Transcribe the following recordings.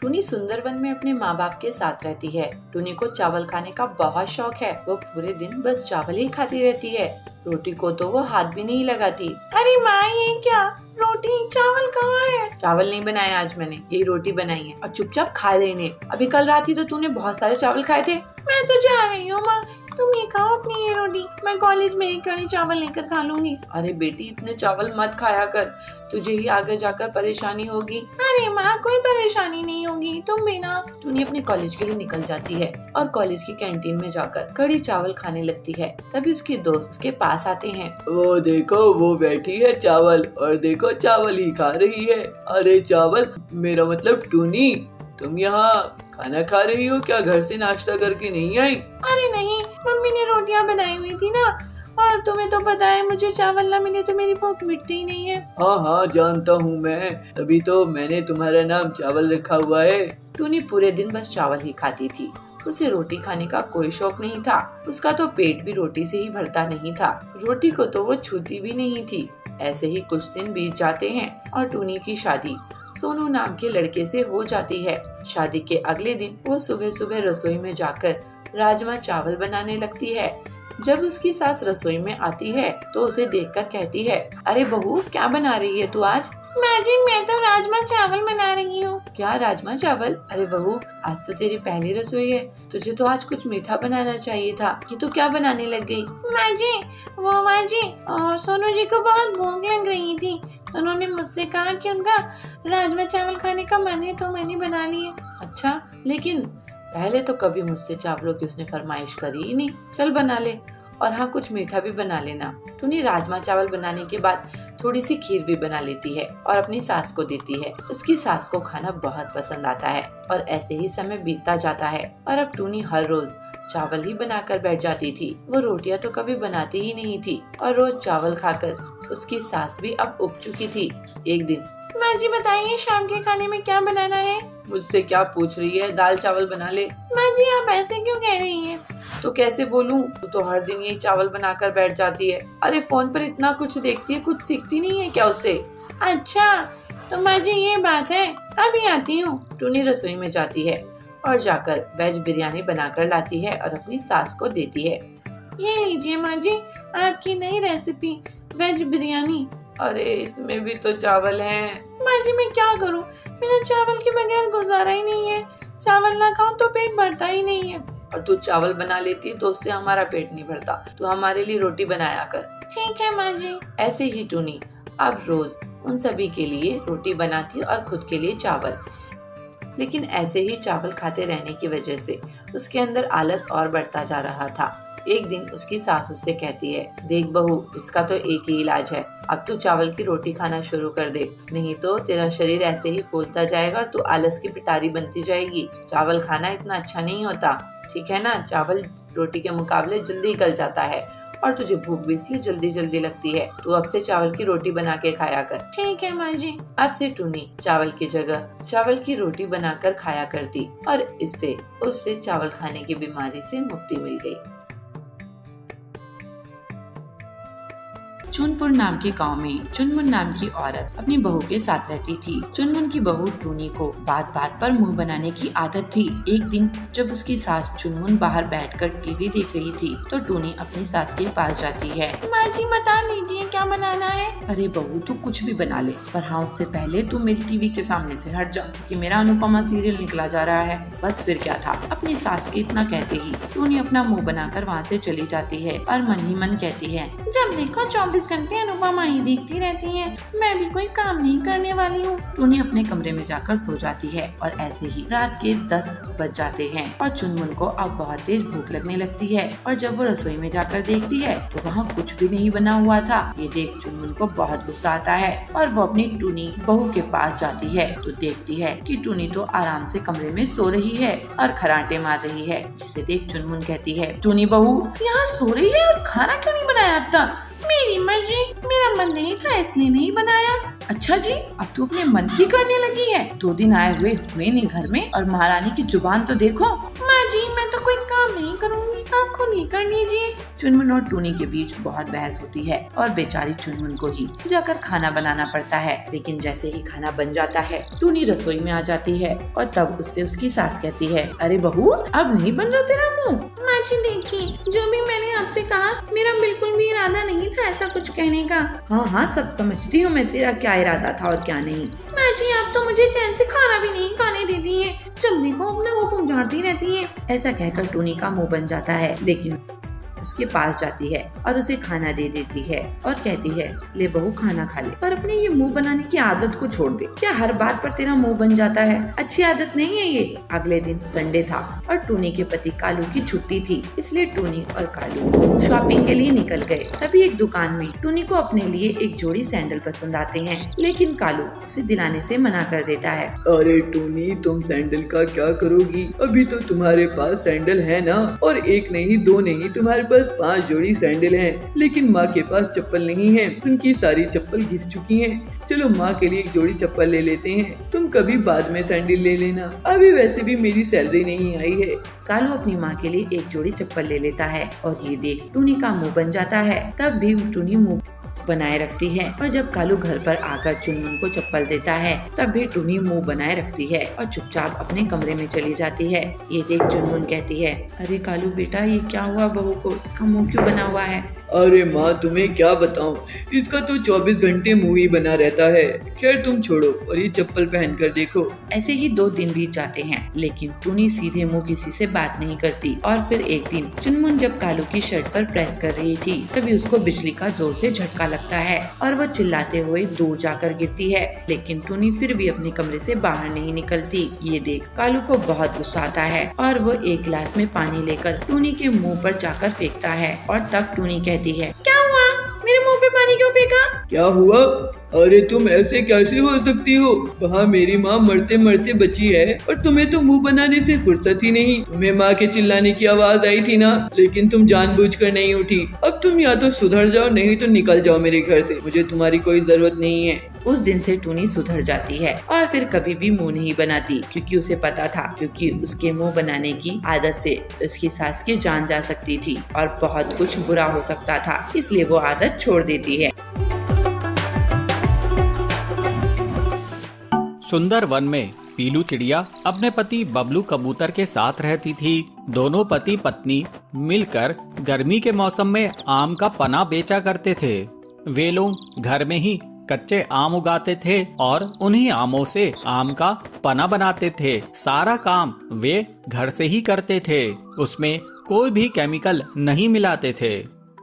टूनी सुंदरवन में अपने माँ बाप के साथ रहती है। टूनी को चावल खाने का बहुत शौक है। वो पूरे दिन बस चावल ही खाती रहती है। रोटी को तो वो हाथ भी नहीं लगाती। अरे माँ, ये क्या? रोटी चावल कहाँ है? चावल नहीं बनाया आज मैंने, यही रोटी बनाई है और चुपचाप खा लेने। अभी कल रात ही तो तूने बहुत सारे चावल खाए थे। मैं तो जा रही हूँ माँ, तुम ये खाओ अपनी ये रोटी, मैं कॉलेज में एक कड़ी चावल लेकर खा लूंगी। अरे बेटी, इतने चावल मत खाया कर, तुझे ही आगे जाकर परेशानी होगी। अरे माँ, कोई परेशानी नहीं होगी, तुम भी ना। टूनी अपने कॉलेज के लिए निकल जाती है और कॉलेज की कैंटीन में जाकर कड़ी चावल खाने लगती है। तभी उसकी दोस्त के पास आते हैं। वो देखो, वो बैठी है चावल, और देखो चावल ही खा रही है। अरे चावल, मेरा मतलब टूनी, तुम यहाँ खाना खा रही हो क्या? घर से नाश्ता करके नहीं आई? अरे नहीं, मम्मी ने रोटियाँ बनाई हुई थी ना, और तुम्हें तो पता है मुझे चावल ना मिले तो मेरी भूख मिटती ही नहीं है। हाँ हाँ, जानता हूँ मैं, तभी तो मैंने तुम्हारा नाम चावल रखा हुआ है। टूनी पूरे दिन बस चावल ही खाती थी। उसे रोटी खाने का कोई शौक नहीं था। उसका तो पेट भी रोटी से ही भरता नहीं था। रोटी को तो वो छूती भी नहीं थी। ऐसे ही कुछ दिन बीत जाते हैं और टूनी की शादी सोनू नाम के लड़के से हो जाती है। शादी के अगले दिन वो सुबह सुबह रसोई में जाकर राजमा चावल बनाने लगती है। जब उसकी सास रसोई में आती है तो उसे देखकर कहती है, अरे बहू, क्या बना रही है तू आज? माँ जी, मैं तो राजमा चावल बना रही हूँ। क्या राजमा चावल? अरे बहू, आज तो तेरी पहली रसोई है, तुझे तो आज कुछ मीठा बनाना चाहिए था। कि तू क्या बनाने लग गई? माँ जी, सोनू जी को बहुत भूख लग रही थी, तो उन्होंने मुझसे कहा कि उनका राजमा चावल खाने का मन है, तो मैंने बना लिए। अच्छा, लेकिन पहले तो कभी मुझसे चावलों की उसने फरमाइश करी ही नहीं। चल बना ले, और हाँ, कुछ मीठा भी बना लेना। टूनी राजमा चावल बनाने के बाद थोड़ी सी खीर भी बना लेती है और अपनी सास को देती है। उसकी सास को खाना बहुत पसंद आता है और ऐसे ही समय बीतता जाता है और अब टूनी हर रोज चावल ही बनाकर बैठ जाती थी। वो रोटियां तो कभी बनाती ही नहीं थी और रोज चावल खाकर उसकी सास भी अब उब चुकी थी। एक दिन, माँ जी बताइए, शाम के खाने में क्या बनाना है? मुझसे क्या पूछ रही है? दाल चावल बना ले। माँ जी, आप ऐसे क्यों कह रही हैं? तो कैसे बोलूं? तू तो हर दिन यही चावल बनाकर बैठ जाती है। अरे फोन पर इतना कुछ देखती है, कुछ सीखती नहीं है क्या उससे? अच्छा, तो माँ जी ये बात है, अभी आती हूँ। टूनी रसोई में जाती है और जाकर वेज बिरयानी बनाकर लाती है और अपनी सास को देती है। ये लीजिए माँ जी, आपकी नई रेसिपी वेज बिरयानी। अरे इसमें भी तो चावल हैं। माँ जी, मैं क्या करूँ, मेरा चावल के बगैर गुजारा ही नहीं है। चावल ना खाऊं तो पेट भरता ही नहीं है। और तू चावल बना लेती है तो उससे हमारा पेट नहीं भरता। तू हमारे लिए रोटी बनाया कर। ठीक है माँ जी। ऐसे ही टूनी अब रोज उन सभी के लिए रोटी बनाती और खुद के लिए चावल। लेकिन ऐसे ही चावल खाते रहने की वजह से उसके अंदर आलस और बढ़ता जा रहा था। एक दिन उसकी सास उससे कहती है, देख बहू, इसका तो एक ही इलाज है, अब तू चावल की रोटी खाना शुरू कर दे, नहीं तो तेरा शरीर ऐसे ही फूलता जाएगा और तू आलस की पिटारी बनती जाएगी। चावल खाना इतना अच्छा नहीं होता, ठीक है ना? चावल रोटी के मुकाबले जल्दी गल जाता है और तुझे भूख भी इसलिए जल्दी जल्दी लगती है। तू अब से चावल की रोटी बना के खाया कर। ठीक है माँ जी। अब से टूनी चावल की जगह चावल की रोटी बनाकर खाया करती और इससे उससे चावल खाने की बीमारी से मुक्ति मिल गई। चुनपुर नाम के गांव में चुनमुन नाम की औरत अपनी बहू के साथ रहती थी। चुनमुन की बहू टूनी को बात बात पर मुंह बनाने की आदत थी। एक दिन जब उसकी सास चुनमुन बाहर बैठकर टीवी देख रही थी तो टूनी अपनी सास के पास जाती है। माँ जी बता लीजिए क्या बनाना है? अरे बहू, तू कुछ भी बना ले, पर हाँ उससे पहले तू मेरी टीवी के सामने से हट जा, कि मेरा अनुपमा सीरियल निकला जा रहा है। बस फिर क्या था, अपनी सास के इतना कहते ही टूनी अपना मुँह बनाकर वहाँ से चली जाती है और मन ही मन कहती है, जब देखो 24 घंटे अनुपमा ही देखती रहती है, मैं भी कोई काम नहीं करने वाली हूँ। टूनी अपने कमरे में जाकर सो जाती है और ऐसे ही रात के 10 बज जाते हैं और चुनमुन को अब बहुत तेज भूख लगने लगती है। और जब वो रसोई में जाकर देखती है तो वहाँ कुछ भी नहीं बना हुआ था। ये देख चुनमुन को बहुत गुस्सा आता है और वो अपनी टूनी बहू के पास जाती है तो देखती है कि टूनी तो आराम से कमरे में सो रही है और खराटे मार रही है, जिसे देख चुनमुन कहती है, टूनी बहू यहाँ सो रही है और खाना क्यों नहीं बनाया अब तक? मेरी मर्जी, मेरा मन नहीं था इसलिए नहीं बनाया। अच्छा जी, अब तू अपने मन की करने लगी है। 2 दिन आए हुए नहीं घर में और महारानी की जुबान तो देखो। माँ जी मैं तो कोई काम नहीं करूँगी, आप खुद ही कर लीजिए। चुनमुन और टूनी के बीच बहुत बहस होती है और बेचारी चुनमुन को ही जाकर खाना बनाना पड़ता है। लेकिन जैसे ही खाना बन जाता है टूनी रसोई में आ जाती है और तब उससे उसकी सास कहती है, अरे बहू अब नहीं बन रहा तेरा मुँह। माँ जी देखिए, जो भी मैंने आपसे कहा मेरा बिल्कुल भी इरादा नहीं था ऐसा कुछ कहने का। हाँ हाँ सब समझती हूँ मैं तेरा क्या इरादा था और क्या नहीं। माँ जी आप तो मुझे चैन से खाना भी नहीं खाने देती है, जब देखो अपना वो पुंजाती रहती है। ऐसा कहकर टूनी का मुंह बन जाता है, लेकिन उसके पास जाती है और उसे खाना दे देती है और कहती है, ले बहू खाना खा ले, पर अपने ये मुंह बनाने की आदत को छोड़ दे। क्या हर बात पर तेरा मुंह बन जाता है? अच्छी आदत नहीं है ये। अगले दिन संडे था और टूनी के पति कालू की छुट्टी थी, इसलिए टूनी और कालू शॉपिंग के लिए निकल गए। तभी एक दुकान में टूनी को अपने लिए एक जोड़ी सैंडल पसंद आते हैं, लेकिन कालू उसे दिलाने से मना कर देता है। अरे टूनी तुम सैंडल का क्या करोगी? अभी तो तुम्हारे पास सैंडल है ना, और एक नहीं दो नहीं तुम्हारे पास 5 जोड़ी सैंडल हैं। लेकिन माँ के पास चप्पल नहीं है, उनकी सारी चप्पल घिस चुकी हैं। चलो माँ के लिए एक जोड़ी चप्पल ले लेते हैं, तुम कभी बाद में सैंडल ले लेना, अभी वैसे भी मेरी सैलरी नहीं आई है। कालू अपनी माँ के लिए एक जोड़ी चप्पल ले लेता है और ये देख टूनी का मुंह बन जाता है। तब भी टूनी मुंह बनाए रखती है और जब कालू घर पर आकर चुनमुन को चप्पल देता है तब भी टूनी मुंह बनाए रखती है और चुपचाप अपने कमरे में चली जाती है। ये देख चुनमुन कहती है, अरे कालू बेटा ये क्या हुआ बहू को, इसका मुंह क्यों बना हुआ है? अरे माँ तुम्हें क्या बताऊँ, इसका तो 24 घंटे मुंह ही बना रहता है। खैर तुम छोड़ो और ये चप्पल पहन कर देखो। ऐसे ही 2 दिन बीत जाते हैं, लेकिन टूनी सीधे मुंह किसी से बात नहीं करती। और फिर एक दिन चुनमुन जब कालू की शर्ट पर प्रेस कर रही थी तभी उसको बिजली का जोर से झटका लगता है और वो चिल्लाते हुए दूर जाकर गिरती है। लेकिन टूनी फिर भी अपने कमरे से बाहर नहीं निकलती। ये देख कालू को बहुत गुस्सा आता है और वो एक गिलास में पानी लेकर टूनी के मुंह पर जाकर फेंकता है और तब टूनी कहती है, क्या हुआ, मेरे मुंह पे पानी क्यों फेंका? क्या हुआ? अरे तुम ऐसे कैसे हो सकती हो? वहाँ मेरी माँ मरते मरते बची है और तुम्हें तो मुंह बनाने से फुर्सत ही नहीं। तुम्हें माँ के चिल्लाने की आवाज आई थी ना, लेकिन तुम जानबूझकर नहीं उठी। अब तुम या तो सुधर जाओ नहीं तो निकल जाओ मेरे घर से, मुझे तुम्हारी कोई जरूरत नहीं है। उस दिन से टूनी सुधर जाती है और फिर कभी भी मुंह नहीं बनाती, क्योंकि उसे पता था क्योंकि उसके मुंह बनाने की आदत से उसकी सास की जान जा सकती थी और बहुत कुछ बुरा हो सकता था, इसलिए वो आदत छोड़ देती है। सुंदर वन में पीलू चिड़िया अपने पति बबलू कबूतर के साथ रहती थी। दोनों पति पत्नी मिलकर गर्मी के मौसम में आम का पना बेचा करते थे। वे लोग घर में ही कच्चे आम उगाते थे और उन्हीं आमों से आम का पना बनाते थे। सारा काम वे घर से ही करते थे, उसमें कोई भी केमिकल नहीं मिलाते थे।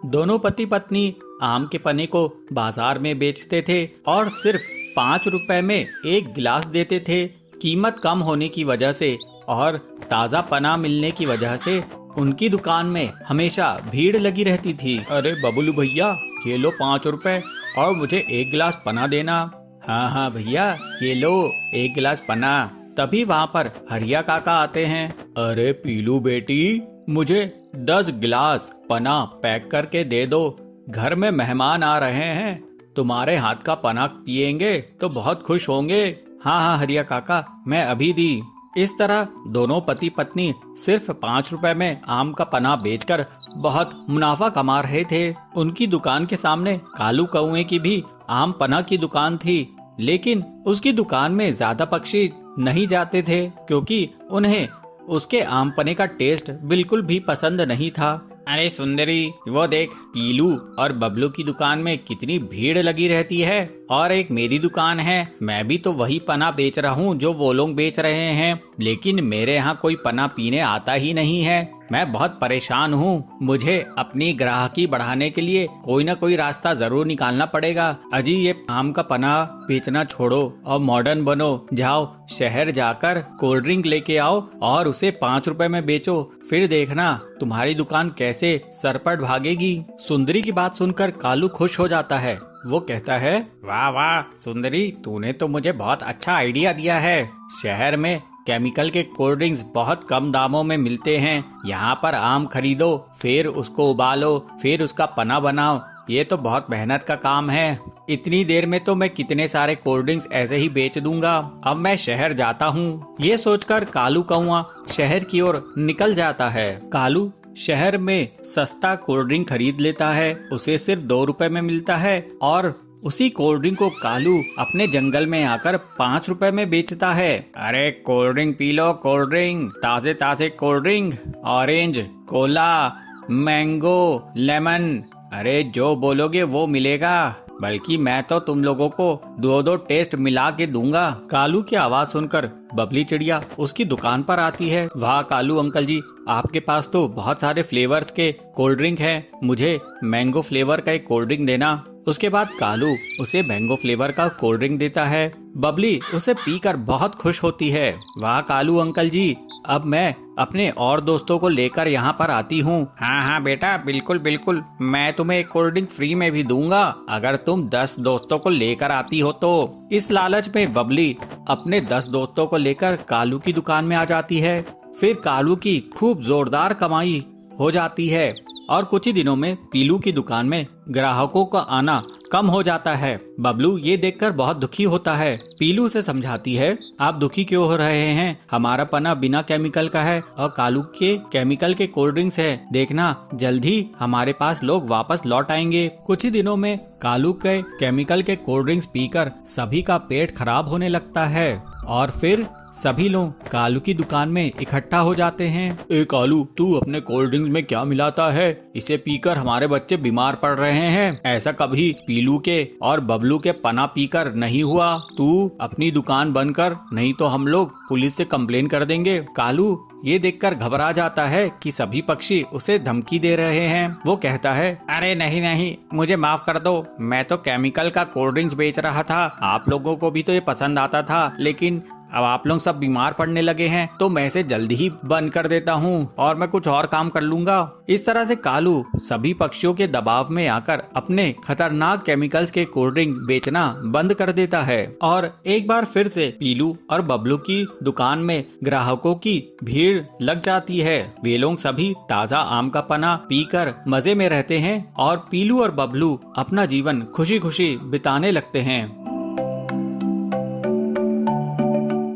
दोनों पति पत्नी आम के पने को बाजार में बेचते थे और सिर्फ 5 रुपए में 1 गिलास देते थे। कीमत कम होने की वजह से और ताज़ा पना मिलने की वजह से उनकी दुकान में हमेशा भीड़ लगी रहती थी। अरे बबलू भैया ये लो 5 रुपए और मुझे 1 गिलास पना देना। हाँ हाँ भैया ये लो 1 गिलास पना। तभी वहाँ पर हरिया काका आते हैं। अरे पीलू बेटी मुझे 10 गिलास पना पैक करके दे दो, घर में मेहमान आ रहे हैं, तुम्हारे हाथ का पना पिएंगे तो बहुत खुश होंगे। हाँ हाँ हरिया काका मैं अभी दी। इस तरह दोनों पति पत्नी सिर्फ 5 रुपए में आम का पना बेचकर बहुत मुनाफा कमा रहे थे। उनकी दुकान के सामने कालू कौए की भी आम पना की दुकान थी, लेकिन उसकी दुकान में ज्यादा पक्षी नहीं जाते थे क्योंकि उन्हें उसके आम पने का टेस्ट बिल्कुल भी पसंद नहीं था। अरे सुंदरी वो देख पीलू और बबलू की दुकान में कितनी भीड़ लगी रहती है और एक मेरी दुकान है, मैं भी तो वही पना बेच रहा हूँ जो वो लोग बेच रहे हैं, लेकिन मेरे यहाँ कोई पना पीने आता ही नहीं है। मैं बहुत परेशान हूँ, मुझे अपनी ग्राहकी बढ़ाने के लिए कोई ना कोई रास्ता जरूर निकालना पड़ेगा। अजी ये आम का पना बेचना छोड़ो और मॉडर्न बनो, जाओ शहर जाकर कोल्ड ड्रिंक लेके आओ और उसे 5 रुपए में बेचो, फिर देखना तुम्हारी दुकान कैसे सरपट भागेगी। सुंदरी की बात सुनकर कालू खुश हो जाता है। वो कहता है, वाह वाह सुंदरी तूने तो मुझे बहुत अच्छा आइडिया दिया है। शहर में केमिकल के कोल्ड ड्रिंक्स बहुत कम दामों में मिलते हैं। यहाँ पर आम खरीदो, फिर उसको उबालो, फिर उसका पना बनाओ, ये तो बहुत मेहनत का काम है। इतनी देर में तो मैं कितने सारे कोल्ड ड्रिंक्स ऐसे ही बेच दूंगा। अब मैं शहर जाता हूँ। ये सोचकर कालू कौआ शहर की ओर निकल जाता है। कालू शहर में सस्ता कोल्ड ड्रिंक खरीद लेता है। उसे सिर्फ 2 रुपए में मिलता है और उसी कोल्ड ड्रिंक को कालू अपने जंगल में आकर 5 रुपए में बेचता है। अरे cold drink P low, cold drink, ताजे ताजे cold drink, orange, Cola, mango, lemon, अरे जो बोलोगे वो मिलेगा। बल्कि मैं तो तुम लोगों को 2-2 टेस्ट मिला के दूंगा। कालू की आवाज सुनकर बबली चिड़िया उसकी दुकान पर आती है। वाह कालू अंकल जी, आपके पास तो बहुत सारे फ्लेवर्स के कोल्ड ड्रिंक हैं। मुझे मैंगो फ्लेवर का एक कोल्ड ड्रिंक देना। उसके बाद कालू उसे मैंगो फ्लेवर का कोल्ड ड्रिंक देता है। बबली उसे पीकर बहुत खुश होती है। वाह कालू अंकल जी, अब मैं अपने और दोस्तों को लेकर यहाँ पर आती हूँ। हाँ हाँ बेटा, बिल्कुल बिल्कुल, मैं तुम्हें एक कोल्ड ड्रिंक फ्री में भी दूंगा अगर तुम 10 दोस्तों को लेकर आती हो तो। इस लालच में बबली अपने 10 दोस्तों को लेकर कालू की दुकान में आ जाती है। फिर कालू की खूब जोरदार कमाई हो जाती है और कुछ ही दिनों में पीलू की दुकान में ग्राहकों का आना कम हो जाता है। बबलू ये देखकर बहुत दुखी होता है। पीलू से समझाती है, आप दुखी क्यों हो रहे हैं? हमारा पना बिना केमिकल का है और कालू के केमिकल के कोल्ड ड्रिंक्स है। देखना जल्द ही हमारे पास लोग वापस लौट आएंगे। कुछ ही दिनों में कालू के केमिकल के कोल्ड ड्रिंक्स पीकर सभी का पेट खराब होने लगता है और फिर सभी लोग कालू की दुकान में इकट्ठा हो जाते हैं। ए कालू, तू अपने कोल्ड ड्रिंक में क्या मिलाता है? इसे पीकर हमारे बच्चे बीमार पड़ रहे हैं। ऐसा कभी पीलू के और बबलू के पना पीकर नहीं हुआ। तू अपनी दुकान बंद कर, नहीं तो हम लोग पुलिस से कंप्लेन कर देंगे। कालू ये देखकर घबरा जाता है कि सभी पक्षी उसे धमकी दे रहे हैं। वो कहता है, अरे नहीं नहीं, मुझे माफ कर दो, मैं तो केमिकल का कोल्ड ड्रिंक्स बेच रहा था। आप लोगों को भी तो ये पसंद आता था, लेकिन अब आप लोग सब बीमार पड़ने लगे हैं तो मैं इसे जल्दी ही बंद कर देता हूँ और मैं कुछ और काम कर लूंगा। इस तरह से कालू सभी पक्षियों के दबाव में आकर अपने खतरनाक केमिकल्स के कोल्ड ड्रिंक बेचना बंद कर देता है और एक बार फिर से पीलू और बबलू की दुकान में ग्राहकों की भीड़ लग जाती है। वे लोग सभी ताजा आम का पना पीकर मजे में रहते हैं और पीलू और बबलू अपना जीवन खुशी खुशी बिताने लगते हैं।